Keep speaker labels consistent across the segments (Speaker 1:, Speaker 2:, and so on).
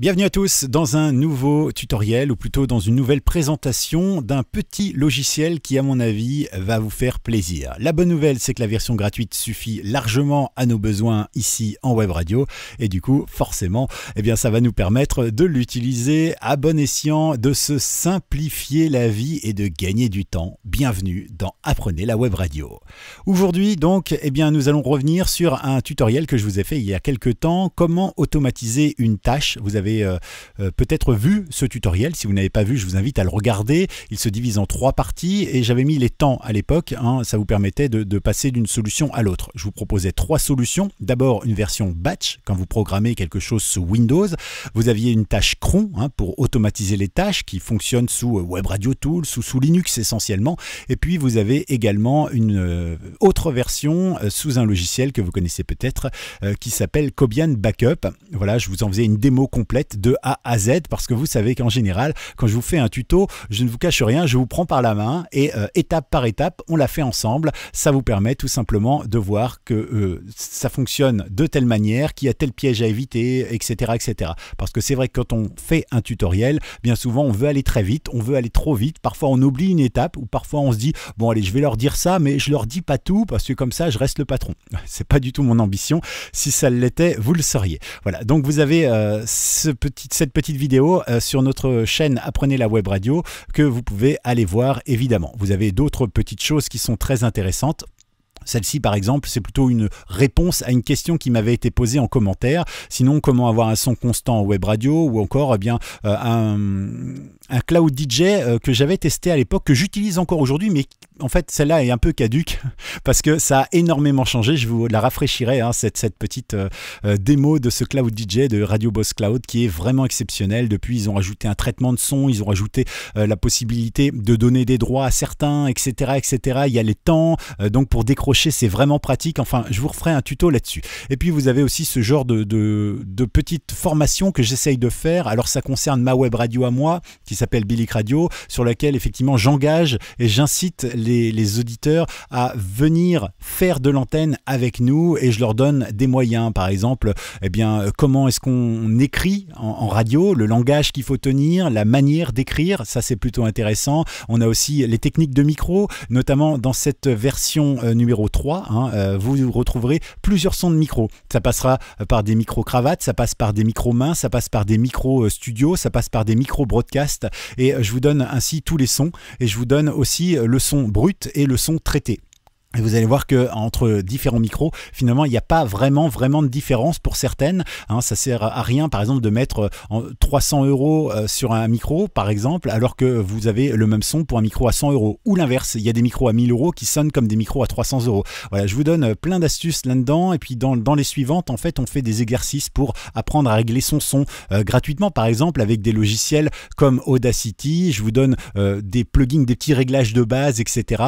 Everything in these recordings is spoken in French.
Speaker 1: Bienvenue à tous dans un nouveau tutoriel ou plutôt dans une nouvelle présentation d'un petit logiciel qui à mon avis va vous faire plaisir. La bonne nouvelle c'est que la version gratuite suffit largement à nos besoins ici en web radio et du coup forcément ça va nous permettre de l'utiliser à bon escient, de se simplifier la vie et de gagner du temps. Bienvenue dans Apprenez la web radio. Aujourd'hui donc nous allons revenir sur un tutoriel que je vous ai fait il y a quelques temps, comment automatiser une tâche. Vous avez peut-être vu ce tutoriel. Si vous n'avez pas vu, je vous invite à le regarder. Il se divise en 3 parties et j'avais mis les temps à l'époque. Ça vous permettait de passer d'une solution à l'autre. Je vous proposais 3 solutions. D'abord une version batch, quand vous programmez quelque chose sous Windows. Vous aviez une tâche cron pour automatiser les tâches qui fonctionne sous Web Radio Tools, sous Linux essentiellement. Et puis vous avez également une autre version sous un logiciel que vous connaissez peut-être qui s'appelle Cobian Backup. Voilà, je vous en faisais une démo complète de A à Z parce que vous savez qu'en général quand je vous fais un tuto, je ne vous cache rien, je vous prends par la main et étape par étape on l'a fait ensemble. Ça vous permet tout simplement de voir que ça fonctionne de telle manière, qu'il y a tel piège à éviter, etc. Parce que c'est vrai que quand on fait un tutoriel, bien souvent on veut aller très vite, on veut aller trop vite, parfois on oublie une étape ou parfois on se dit bon allez je vais leur dire ça mais je leur dis pas tout parce que comme ça je reste le patron. C'est pas du tout mon ambition, si ça l'était vous le sauriez. Voilà, donc vous avez cette petite vidéo sur notre chaîne Apprenez la web radio que vous pouvez aller voir évidemment. Vous avez d'autres petites choses qui sont très intéressantes. Celle-ci, par exemple, c'est plutôt une réponse à une question qui m'avait été posée en commentaire. Sinon, comment avoir un son constant en web radio ou encore un Cloud DJ que j'avais testé à l'époque, que j'utilise encore aujourd'hui, mais en fait, celle-là est un peu caduque parce que ça a énormément changé. Je vous la rafraîchirai, cette petite démo de ce Cloud DJ de Radio Boss Cloud qui est vraiment exceptionnel. Depuis, ils ont rajouté un traitement de son, ils ont rajouté la possibilité de donner des droits à certains, etc. Il y a les temps, donc pour décrocher, c'est vraiment pratique. Enfin, je vous referai un tuto là-dessus. Et puis, vous avez aussi ce genre de petites formations que j'essaye de faire. Alors, ça concerne ma web radio à moi, qui s'appelle Bilic Radio, sur laquelle, effectivement, j'engage et j'incite les auditeurs à venir faire de l'antenne avec nous et je leur donne des moyens. Par exemple, comment est-ce qu'on écrit en radio, le langage qu'il faut tenir, la manière d'écrire, ça c'est plutôt intéressant. On a aussi les techniques de micro, notamment dans cette version numéro 3, vous retrouverez plusieurs sons de micro. Ça passera par des micros cravates, ça passe par des micros mains, ça passe par des micros studio, ça passe par des micros broadcast et je vous donne ainsi tous les sons et je vous donne aussi le son brut et le son traité. Et vous allez voir que entre différents micros, finalement, il n'y a pas vraiment de différence pour certaines. Ça sert à rien, par exemple, de mettre 300 € sur un micro, par exemple, alors que vous avez le même son pour un micro à 100 €. Ou l'inverse, il y a des micros à 1000 € qui sonnent comme des micros à 300 €. Voilà, je vous donne plein d'astuces là-dedans. Et puis dans les suivantes, en fait, on fait des exercices pour apprendre à régler son son gratuitement, par exemple, avec des logiciels comme Audacity. Je vous donne des plugins, des petits réglages de base, etc.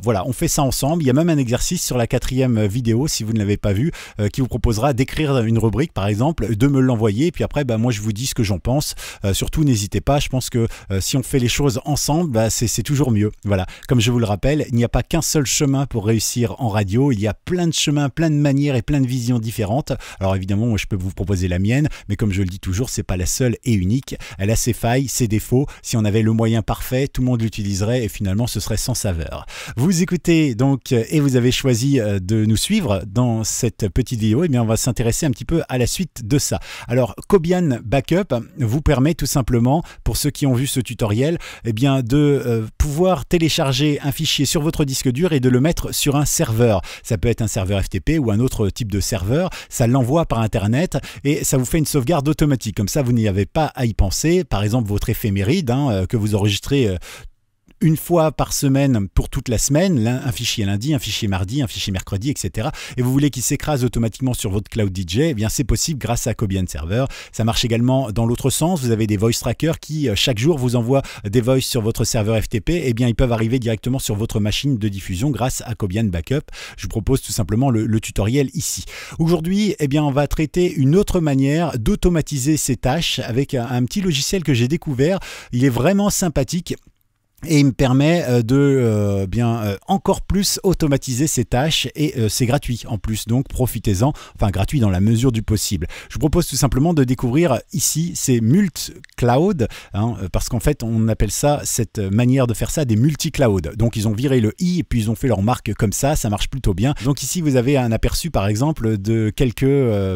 Speaker 1: Voilà, on fait ça ensemble. Il y a même un exercice sur la 4e vidéo, si vous ne l'avez pas vu, qui vous proposera d'écrire une rubrique, par exemple, de me l'envoyer. Et puis après, moi, je vous dis ce que j'en pense. Surtout, n'hésitez pas. Je pense que si on fait les choses ensemble, c'est toujours mieux. Voilà. Comme je vous le rappelle, il n'y a pas qu'un seul chemin pour réussir en radio. Il y a plein de chemins, plein de manières et plein de visions différentes. Alors évidemment, moi, je peux vous proposer la mienne, mais comme je le dis toujours, c'est pas la seule et unique. Elle a ses failles, ses défauts. Si on avait le moyen parfait, tout le monde l'utiliserait et finalement, ce serait sans saveur. Vous écoutez donc et vous avez choisi de nous suivre dans cette petite vidéo, on va s'intéresser un petit peu à la suite de ça. Alors, Cobian Backup vous permet tout simplement, pour ceux qui ont vu ce tutoriel, de pouvoir télécharger un fichier sur votre disque dur et de le mettre sur un serveur. Ça peut être un serveur FTP ou un autre type de serveur. Ça l'envoie par Internet et ça vous fait une sauvegarde automatique. Comme ça, vous n'y avez pas à y penser. Par exemple, votre éphéméride que vous enregistrez une fois par semaine pour toute la semaine, un fichier lundi, un fichier mardi, un fichier mercredi, etc. Et vous voulez qu'il s'écrase automatiquement sur votre Cloud DJ, c'est possible grâce à Cobian Server. Ça marche également dans l'autre sens. Vous avez des voice trackers qui, chaque jour, vous envoient des voice sur votre serveur FTP. Ils peuvent arriver directement sur votre machine de diffusion grâce à Cobian Backup. Je vous propose tout simplement le tutoriel ici. Aujourd'hui, on va traiter une autre manière d'automatiser ces tâches avec un petit logiciel que j'ai découvert. Il est vraiment sympathique. Et il me permet de encore plus automatiser ces tâches et c'est gratuit en plus, donc profitez-en, enfin gratuit dans la mesure du possible. Je vous propose tout simplement de découvrir ici ces multi-cloud, parce qu'en fait on appelle ça, cette manière de faire ça, des multi-cloud. Donc ils ont viré le i et puis ils ont fait leur marque comme ça marche plutôt bien. Donc ici vous avez un aperçu par exemple de quelques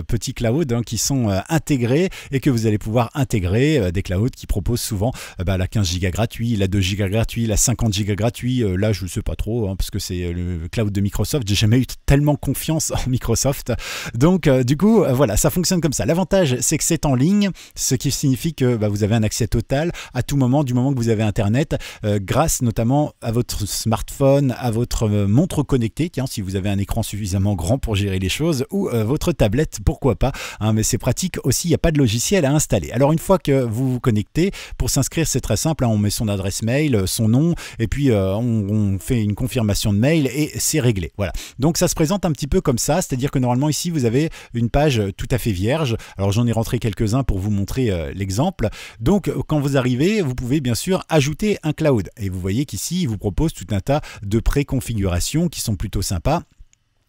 Speaker 1: petits clouds qui sont intégrés et que vous allez pouvoir intégrer, des clouds qui proposent souvent la 15 Go gratuit, la 2 Go gratuit, la 50 Go gratuit, là je ne sais pas trop parce que c'est le cloud de Microsoft, j'ai jamais eu tellement confiance en Microsoft, donc du coup voilà, ça fonctionne comme ça. L'avantage c'est que c'est en ligne, ce qui signifie que vous avez un accès total à tout moment, du moment que vous avez internet, grâce notamment à votre smartphone, à votre montre connectée, si vous avez un écran suffisamment grand pour gérer les choses, ou votre tablette, pourquoi pas, mais c'est pratique aussi, il n'y a pas de logiciel à installer. Alors une fois que vous vous connectez, pour s'inscrire c'est très simple, on met son adresse mail, son nom, et puis on fait une confirmation de mail et c'est réglé. Voilà. Donc ça se présente un petit peu comme ça, c'est-à-dire que normalement ici vous avez une page tout à fait vierge. Alors j'en ai rentré quelques-uns pour vous montrer l'exemple. Donc quand vous arrivez, vous pouvez bien sûr ajouter un cloud. Et vous voyez qu'ici il vous propose tout un tas de préconfigurations qui sont plutôt sympas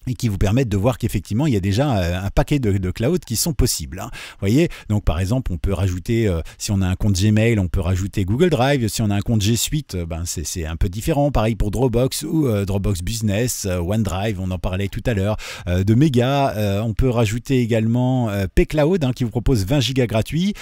Speaker 1: et qui vous permettent de voir qu'effectivement il y a déjà un paquet de clouds qui sont possibles. Vous voyez, donc par exemple on peut rajouter, si on a un compte Gmail, on peut rajouter Google Drive. Si on a un compte G Suite, c'est un peu différent. Pareil pour Dropbox ou Dropbox Business, OneDrive, on en parlait tout à l'heure. De Mega, on peut rajouter également pCloud qui vous propose 20 Go gratuits,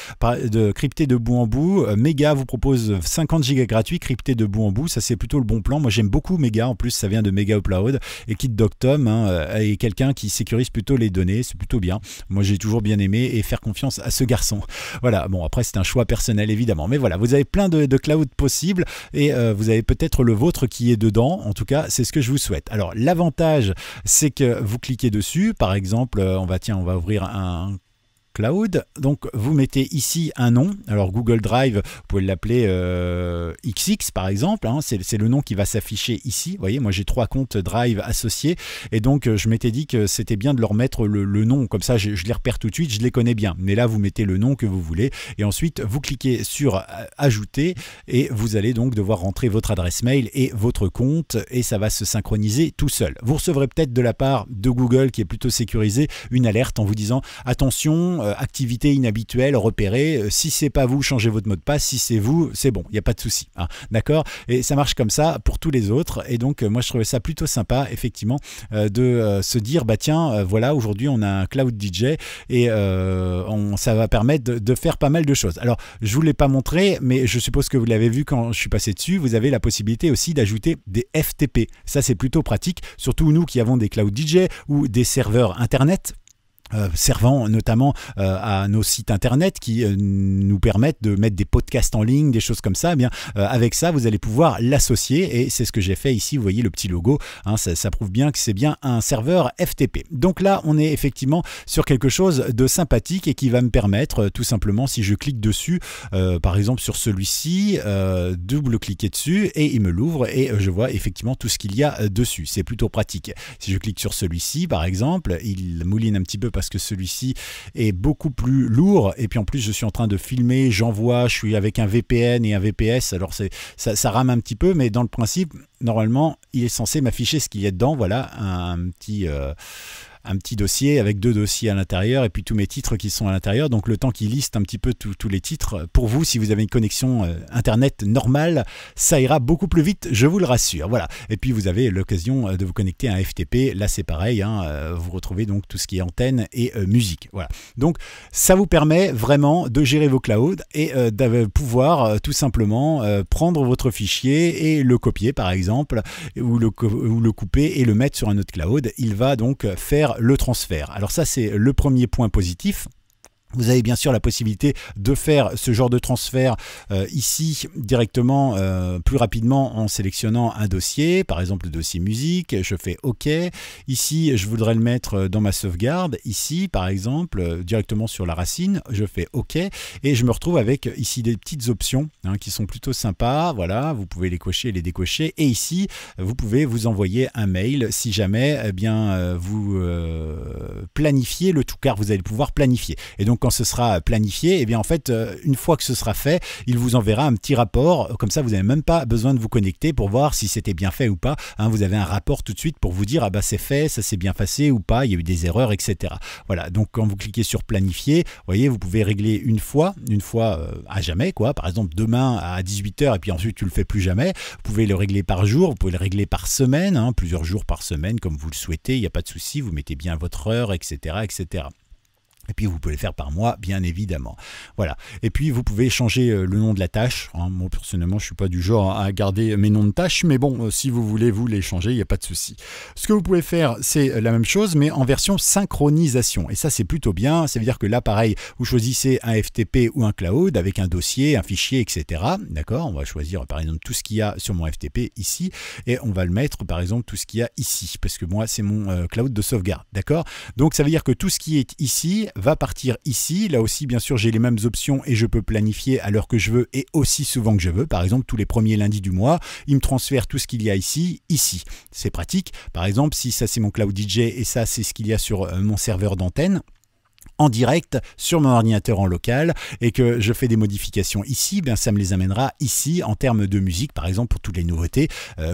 Speaker 1: crypté de bout en bout. Mega vous propose 50 Go gratuits, crypté de bout en bout. Ça c'est plutôt le bon plan. Moi j'aime beaucoup Mega, en plus ça vient de Mega Upload et KitDocTom, et quelqu'un qui sécurise plutôt les données, c'est plutôt bien. Moi j'ai toujours bien aimé et faire confiance à ce garçon. Voilà, bon après c'est un choix personnel évidemment, mais voilà, vous avez plein de clouds possibles et vous avez peut-être le vôtre qui est dedans. En tout cas c'est ce que je vous souhaite. Alors l'avantage c'est que vous cliquez dessus, par exemple on va ouvrir un cloud, donc vous mettez ici un nom. Alors Google Drive, vous pouvez l'appeler XX par exemple, c'est le nom qui va s'afficher ici. Vous voyez, moi j'ai 3 comptes Drive associés et donc je m'étais dit que c'était bien de leur mettre le nom, comme ça je les repère tout de suite, je les connais bien. Mais là vous mettez le nom que vous voulez et ensuite vous cliquez sur ajouter et vous allez donc devoir rentrer votre adresse mail et votre compte et ça va se synchroniser tout seul. Vous recevrez peut-être de la part de Google, qui est plutôt sécurisé, une alerte en vous disant attention, activité inhabituelle repérée, si c'est pas vous, changez votre mot de passe, si c'est vous, c'est bon, il n'y a pas de souci, d'accord? Et ça marche comme ça pour tous les autres et donc moi je trouvais ça plutôt sympa effectivement de se dire tiens, voilà, aujourd'hui on a un Cloud DJ et ça va permettre de faire pas mal de choses. Alors je vous l'ai pas montré, mais je suppose que vous l'avez vu quand je suis passé dessus, vous avez la possibilité aussi d'ajouter des FTP. Ça c'est plutôt pratique, surtout nous qui avons des Cloud DJ ou des serveurs internet, servant notamment à nos sites internet qui nous permettent de mettre des podcasts en ligne, des choses comme ça. Avec ça vous allez pouvoir l'associer et c'est ce que j'ai fait ici. Vous voyez le petit logo, ça prouve bien que c'est bien un serveur FTP. Donc là on est effectivement sur quelque chose de sympathique et qui va me permettre tout simplement, si je clique dessus, par exemple sur celui-ci, double-cliquer dessus et il me l'ouvre et je vois effectivement tout ce qu'il y a dessus. C'est plutôt pratique. Si je clique sur celui-ci par exemple, il mouline un petit peu parce que celui-ci est beaucoup plus lourd et puis en plus je suis en train de filmer, j'envoie, je suis avec un VPN et un VPS, alors ça rame un petit peu, mais dans le principe normalement il est censé m'afficher ce qu'il y a dedans. Voilà un petit dossier avec 2 dossiers à l'intérieur et puis tous mes titres qui sont à l'intérieur. Donc le temps qu'il liste un petit peu tous les titres, pour vous, si vous avez une connexion internet normale, ça ira beaucoup plus vite, je vous le rassure. Voilà. Et puis vous avez l'occasion de vous connecter à un FTP. Là c'est pareil, vous retrouvez donc tout ce qui est antenne et musique. Voilà. Donc ça vous permet vraiment de gérer vos clouds et de pouvoir tout simplement prendre votre fichier et le copier par exemple, ou le couper et le mettre sur un autre cloud. Il va donc faire le transfert. Alors ça c'est le premier point positif. Vous avez bien sûr la possibilité de faire ce genre de transfert ici directement plus rapidement en sélectionnant un dossier, par exemple le dossier musique, je fais OK. Ici je voudrais le mettre dans ma sauvegarde, ici par exemple directement sur la racine, je fais OK et je me retrouve avec ici des petites options qui sont plutôt sympas. Voilà, vous pouvez les cocher et les décocher et ici vous pouvez vous envoyer un mail si jamais vous planifiez le tout, car vous allez pouvoir planifier. Et donc quand ce sera planifié, et bien en fait, une fois que ce sera fait, il vous enverra un petit rapport. Comme ça, vous n'avez même pas besoin de vous connecter pour voir si c'était bien fait ou pas. Hein, vous avez un rapport tout de suite pour vous dire, ah bah c'est fait, ça s'est bien passé ou pas, il y a eu des erreurs, etc. Voilà, donc quand vous cliquez sur planifier, vous voyez, vous pouvez régler une fois à jamais, quoi. Par exemple, demain à 18h, et puis ensuite tu le fais plus jamais. Vous pouvez le régler par jour, vous pouvez le régler par semaine, hein, plusieurs jours par semaine, comme vous le souhaitez, il n'y a pas de souci, vous mettez bien votre heure, etc., etc. Et puis vous pouvez le faire par mois, bien évidemment. Voilà. Et puis vous pouvez changer le nom de la tâche. Hein. Moi personnellement, je ne suis pas du genre à garder mes noms de tâches, mais bon, si vous voulez vous les changer, il n'y a pas de souci. Ce que vous pouvez faire, c'est la même chose, mais en version synchronisation. Et ça, c'est plutôt bien. Ça veut dire que là, pareil, vous choisissez un FTP ou un cloud avec un dossier, un fichier, etc. D'accord? On va choisir par exemple tout ce qu'il y a sur mon FTP ici, et on va le mettre par exemple tout ce qu'il y a ici, parce que moi, c'est mon cloud de sauvegarde. D'accord? Donc ça veut dire que tout ce qui est ici va partir ici. Là aussi, bien sûr, j'ai les mêmes options et je peux planifier à l'heure que je veux et aussi souvent que je veux. Par exemple, tous les premiers lundis du mois, il me transfère tout ce qu'il y a ici. C'est pratique. Par exemple, si ça c'est mon Cloud DJ et ça c'est ce qu'il y a sur mon serveur d'antenne, en direct sur mon ordinateur en local et que je fais des modifications ici, bien ça me les amènera ici en termes de musique, par exemple pour toutes les nouveautés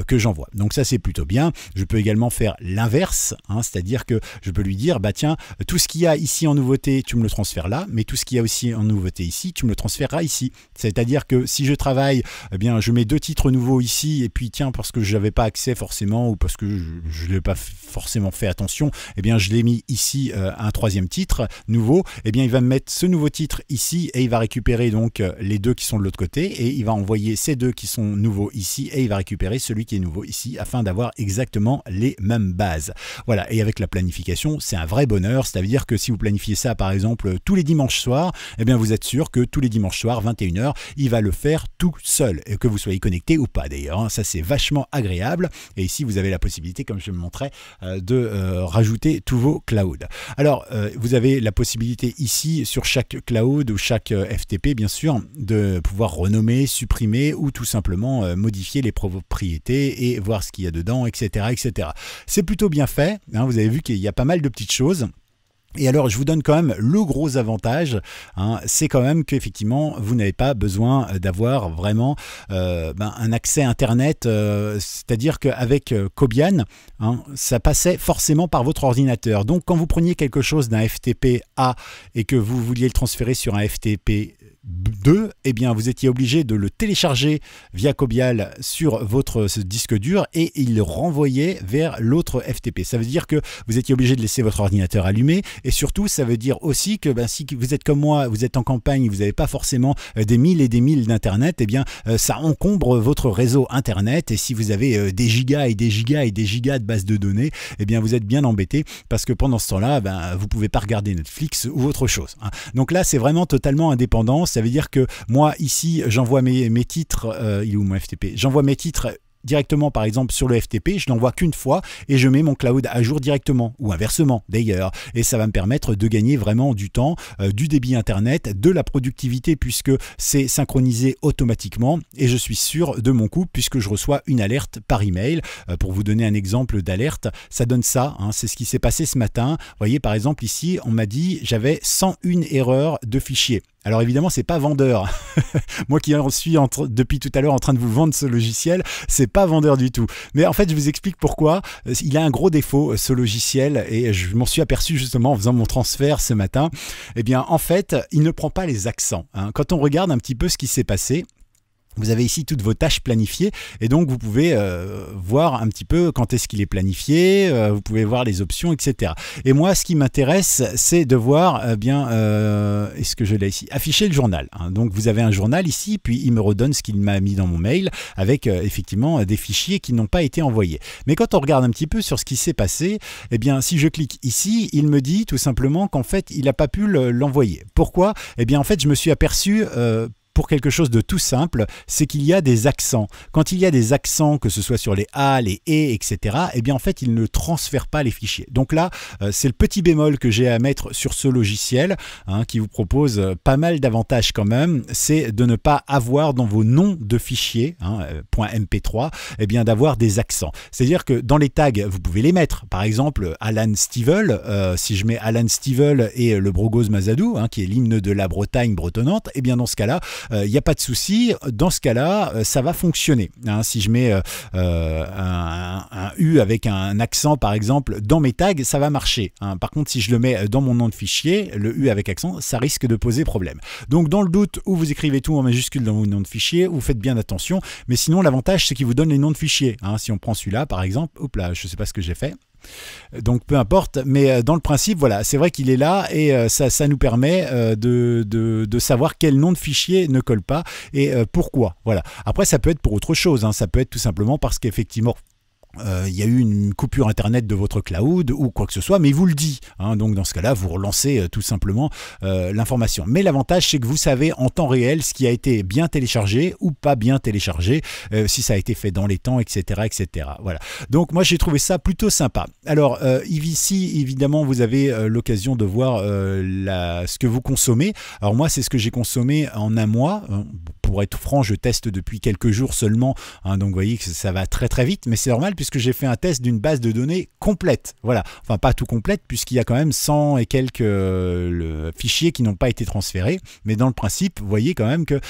Speaker 1: que j'envoie. Donc ça c'est plutôt bien. Je peux également faire l'inverse, hein, c'est-à-dire que je peux lui dire, bah tiens, tout ce qu'il y a ici en nouveauté, tu me le transfères là, mais tout ce qu'il y a aussi en nouveauté ici, tu me le transféreras ici. C'est-à-dire que si je travaille, eh bien je mets 2 titres nouveaux ici et puis tiens, parce que je n'avais pas accès forcément ou parce que je n'ai pas forcément fait attention, eh bien je l'ai mis ici un 3e titre nouveau, eh bien il va me mettre ce nouveau titre ici et il va récupérer donc les 2 qui sont de l'autre côté et il va envoyer ces 2 qui sont nouveaux ici et il va récupérer celui qui est nouveau ici afin d'avoir exactement les mêmes bases. Voilà, et avec la planification, c'est un vrai bonheur, c'est-à-dire que si vous planifiez ça par exemple tous les dimanches soirs, eh bien vous êtes sûr que tous les dimanches soirs, 21h, il va le faire tout seul, et que vous soyez connecté ou pas d'ailleurs, hein, ça c'est vachement agréable. Et ici vous avez la possibilité, comme je me montrais, de rajouter tous vos clouds. Alors vous avez la possibilité ici sur chaque cloud ou chaque FTP bien sûr de pouvoir renommer, supprimer ou tout simplement modifier les propriétés et voir ce qu'il y a dedans, etc., etc. C'est plutôt bien fait, hein, vous avez vu qu'il y a pas mal de petites choses. Et alors, je vous donne quand même le gros avantage, hein, c'est quand même qu'effectivement, vous n'avez pas besoin d'avoir vraiment un accès Internet, c'est-à-dire qu'avec Cobian, hein, ça passait forcément par votre ordinateur. Donc, quand vous preniez quelque chose d'un FTP A et que vous vouliez le transférer sur un FTP 2, eh bien vous étiez obligé de le télécharger via Cobial sur votre disque dur et il le renvoyait vers l'autre FTP. Ça veut dire que vous étiez obligé de laisser votre ordinateur allumé et surtout ça veut dire aussi que si vous êtes comme moi, vous êtes en campagne, vous n'avez pas forcément des milles et des milles d'internet, eh bien ça encombre votre réseau internet et si vous avez des gigas et des gigas et des gigas de bases de données, eh bien vous êtes bien embêté parce que pendant ce temps-là, vous ne pouvez pas regarder Netflix ou autre chose, hein. Donc là c'est vraiment totalement indépendant. Ça veut dire que moi ici j'envoie mes titres, il est où mon FTP? J'envoie mes titres directement par exemple sur le FTP, je n'envoie qu'une fois et je mets mon cloud à jour directement ou inversement d'ailleurs, et ça va me permettre de gagner vraiment du temps, du débit internet, de la productivité puisque c'est synchronisé automatiquement et je suis sûr de mon coup puisque je reçois une alerte par email. Pour vous donner un exemple d'alerte, ça donne ça, hein, c'est ce qui s'est passé ce matin. Vous voyez par exemple ici on m'a dit j'avais 101 erreurs de fichiers. Alors évidemment, c'est pas vendeur. Moi qui suis depuis tout à l'heure en train de vous vendre ce logiciel, c'est pas vendeur du tout. Mais en fait, je vous explique pourquoi. Il a un gros défaut, ce logiciel, et je m'en suis aperçu justement en faisant mon transfert ce matin. Eh bien, en fait, il ne prend pas les accents, hein. Quand on regarde un petit peu ce qui s'est passé, vous avez ici toutes vos tâches planifiées et donc vous pouvez voir un petit peu quand est-ce qu'il est planifié, vous pouvez voir les options, etc. Et moi, ce qui m'intéresse, c'est de voir est-ce que je l'ai ici, afficher le journal, hein. Donc vous avez un journal ici, puis il me redonne ce qu'il m'a mis dans mon mail avec effectivement des fichiers qui n'ont pas été envoyés. Mais quand on regarde un petit peu sur ce qui s'est passé, eh bien si je clique ici, il me dit tout simplement qu'en fait il n'a pas pu l'envoyer. Pourquoi? Eh bien en fait je me suis aperçu pour quelque chose de tout simple, c'est qu'il y a des accents. Quand il y a des accents, que ce soit sur les A, les E, etc., eh bien en fait, il ne transfère pas les fichiers. Donc là, c'est le petit bémol que j'ai à mettre sur ce logiciel, qui vous propose pas mal d'avantages quand même, c'est de ne pas avoir dans vos noms de fichiers, .mp3, eh bien d'avoir des accents. C'est-à-dire que dans les tags, vous pouvez les mettre. Par exemple, Alan Stivell, si je mets Alan Stivell et le Brogoz Mazadou, qui est l'hymne de la Bretagne bretonnante, eh bien dans ce cas-là, il n'y a pas de souci. Dans ce cas-là, ça va fonctionner. Si je mets un U avec un accent, par exemple, dans mes tags, ça va marcher. Par contre, si je le mets dans mon nom de fichier, le U avec accent, ça risque de poser problème. Donc dans le doute, où vous écrivez tout en majuscule dans vos noms de fichier, vous faites bien attention. Mais sinon, l'avantage, c'est qu'il vous donne les noms de fichiers. Si on prend celui-là, par exemple, hop là, je ne sais pas ce que j'ai fait. Donc peu importe, mais dans le principe, voilà, c'est vrai qu'il est là et ça nous permet de savoir quel nom de fichier ne colle pas et pourquoi. Voilà. Après, ça peut être pour autre chose, ça peut être tout simplement parce qu'effectivement, il y a eu une coupure internet de votre cloud ou quoi que ce soit, mais il vous le dit. Donc dans ce cas-là, vous relancez tout simplement l'information. Mais l'avantage, c'est que vous savez en temps réel ce qui a été bien téléchargé ou pas bien téléchargé, si ça a été fait dans les temps, etc. etc. Voilà. Donc moi, j'ai trouvé ça plutôt sympa. Alors ici, évidemment, vous avez l'occasion de voir ce que vous consommez. Alors moi, c'est ce que j'ai consommé en un mois. Pour être franc, je teste depuis quelques jours seulement, donc vous voyez que ça va très très vite, mais c'est normal puisque j'ai fait un test d'une base de données complète. Voilà, enfin pas tout complète puisqu'il y a quand même 100 et quelques fichiers qui n'ont pas été transférés, mais dans le principe, vous voyez quand même que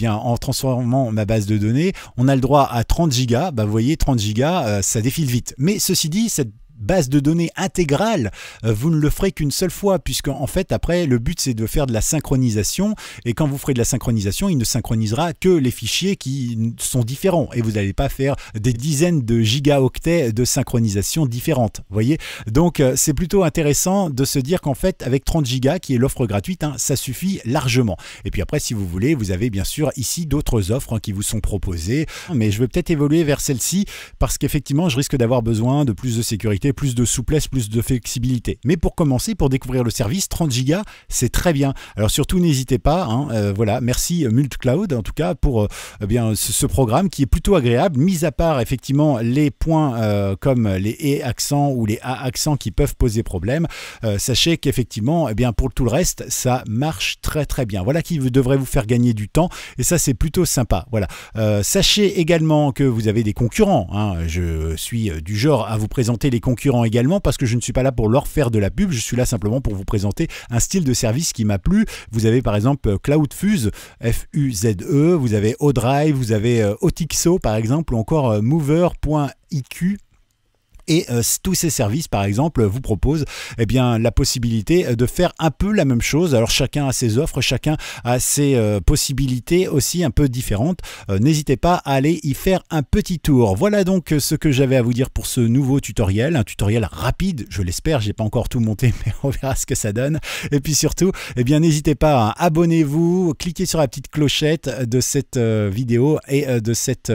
Speaker 1: en transformant ma base de données, on a le droit à 30 gigas. Vous voyez, 30 gigas, ça défile vite. Mais ceci dit, cette base de données intégrale, vous ne le ferez qu'une seule fois, puisqu'en fait, après, le but, c'est de faire de la synchronisation, et quand vous ferez de la synchronisation, il ne synchronisera que les fichiers qui sont différents, et vous n'allez pas faire des dizaines de gigaoctets de synchronisation différentes, vous voyez. Donc, c'est plutôt intéressant de se dire qu'en fait, avec 30 gigas, qui est l'offre gratuite, ça suffit largement. Et puis après, si vous voulez, vous avez bien sûr ici d'autres offres qui vous sont proposées, mais je vais peut-être évoluer vers celle-ci, parce qu'effectivement, je risque d'avoir besoin de plus de sécurité, plus de souplesse, plus de flexibilité. Mais pour commencer, pour découvrir le service, 30 gigas, c'est très bien. Alors surtout, n'hésitez pas. Voilà, merci Multcloud en tout cas pour ce programme qui est plutôt agréable, mis à part effectivement les points comme les E accents ou les A accents qui peuvent poser problème. Sachez qu'effectivement, pour tout le reste, ça marche très très bien. Voilà qui devrait vous faire gagner du temps et ça c'est plutôt sympa. Voilà. Sachez également que vous avez des concurrents. Je suis du genre à vous présenter les concurrents également parce que je ne suis pas là pour leur faire de la pub, je suis là simplement pour vous présenter un style de service qui m'a plu. Vous avez par exemple CloudFuse, F-U-Z-E, vous avez ODrive, vous avez Otixo par exemple, ou encore Mover.iq. Et tous ces services, par exemple, vous proposent la possibilité de faire un peu la même chose. Alors chacun a ses offres, chacun a ses possibilités aussi un peu différentes. N'hésitez pas à aller y faire un petit tour. Voilà donc ce que j'avais à vous dire pour ce nouveau tutoriel. Un tutoriel rapide, je l'espère. J'ai pas encore tout monté, mais on verra ce que ça donne. Et puis surtout, n'hésitez pas, abonnez-vous, cliquez sur la petite clochette de cette vidéo et de cette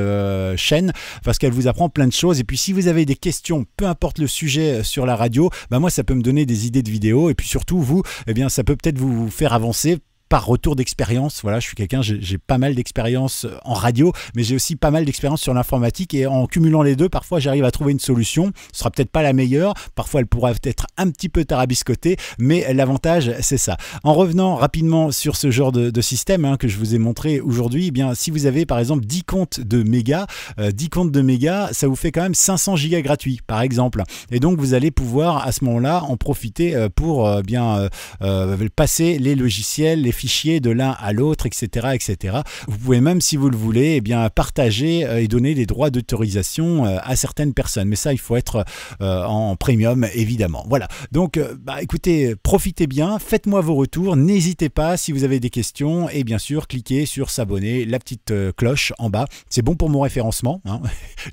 Speaker 1: chaîne parce qu'elle vous apprend plein de choses. Et puis si vous avez des questions, peu importe le sujet sur la radio, moi ça peut me donner des idées de vidéos et puis surtout vous, ça peut peut-être vous faire avancer par retour d'expérience. Voilà, je suis quelqu'un, j'ai pas mal d'expérience en radio, mais j'ai aussi pas mal d'expérience sur l'informatique et en cumulant les deux, parfois j'arrive à trouver une solution. Ce sera peut-être pas la meilleure, parfois elle pourra être un petit peu tarabiscotée, mais l'avantage c'est ça. En revenant rapidement sur ce genre de système que je vous ai montré aujourd'hui, si vous avez par exemple 10 comptes de mégas, 10 comptes de mégas, ça vous fait quand même 500 gigas gratuits par exemple. Et donc vous allez pouvoir à ce moment-là en profiter pour passer les logiciels, les fichiers de l'un à l'autre, etc., etc. Vous pouvez même, si vous le voulez, partager et donner des droits d'autorisation à certaines personnes. Mais ça, il faut être en premium, évidemment. Voilà. Donc, écoutez, profitez bien, faites-moi vos retours. N'hésitez pas, si vous avez des questions, et bien sûr, cliquez sur s'abonner, la petite cloche en bas. C'est bon pour mon référencement.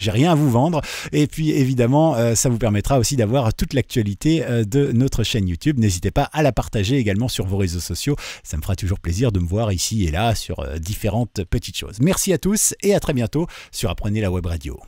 Speaker 1: J'ai rien à vous vendre. Et puis, évidemment, ça vous permettra aussi d'avoir toute l'actualité de notre chaîne YouTube. N'hésitez pas à la partager également sur vos réseaux sociaux. Ça me fera toujours plaisir de me voir ici et là sur différentes petites choses. Merci à tous et à très bientôt sur Apprenez la Web Radio.